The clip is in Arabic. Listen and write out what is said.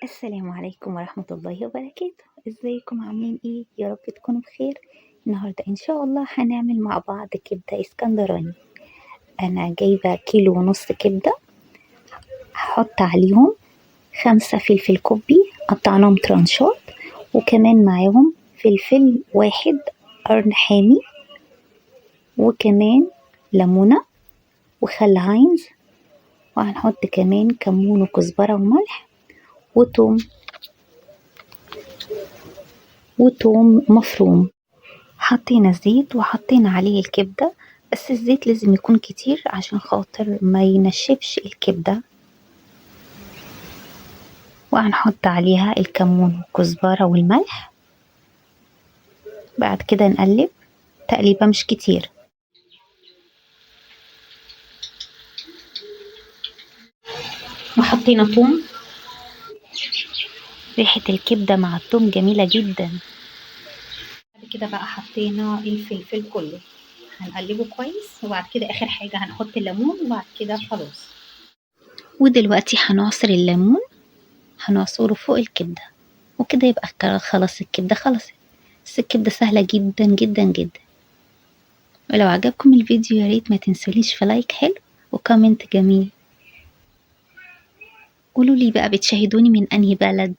السلام عليكم ورحمة الله وبركاته. ازيكم عاملين ايه؟ يا رب تكونوا بخير. النهاردة ان شاء الله هنعمل مع بعض كبدة اسكندراني. انا جايبة 1.5 كيلو كبدة. هحط عليهم 5 فلفل كوبي قطعناهم ترانشات، وكمان معاهم فلفل واحد قرن حامي، وكمان ليمونة وخل هاينز، وهنحط كمان كمون وكزبرة وملح وتوم مفروم. حطينا زيت وحطينا عليه الكبدة، بس الزيت لازم يكون كتير عشان خاطر ما ينشفش الكبدة. وهنحط عليها الكمون والكزبرة والملح. بعد كده نقلب تقليبة مش كتير. وحطينا توم، ريحة الكبدة مع التوم جميلة جدا. بعد كده بقى حطينا الفلفل كله، هنقلبه كويس، وبعد كده اخر حاجة هنحط الليمون، وبعد كده خلاص. ودلوقتي هنعصر الليمون، هنعصره فوق الكبدة، وكده يبقى خلاص الكبدة خلصت. بس الكبدة سهلة جدا جدا جدا. ولو عجبكم الفيديو ياريت ما تنسوليش في لايك حلو وكومنت جميل. قولولي بقى بتشاهدوني من انهي بلد،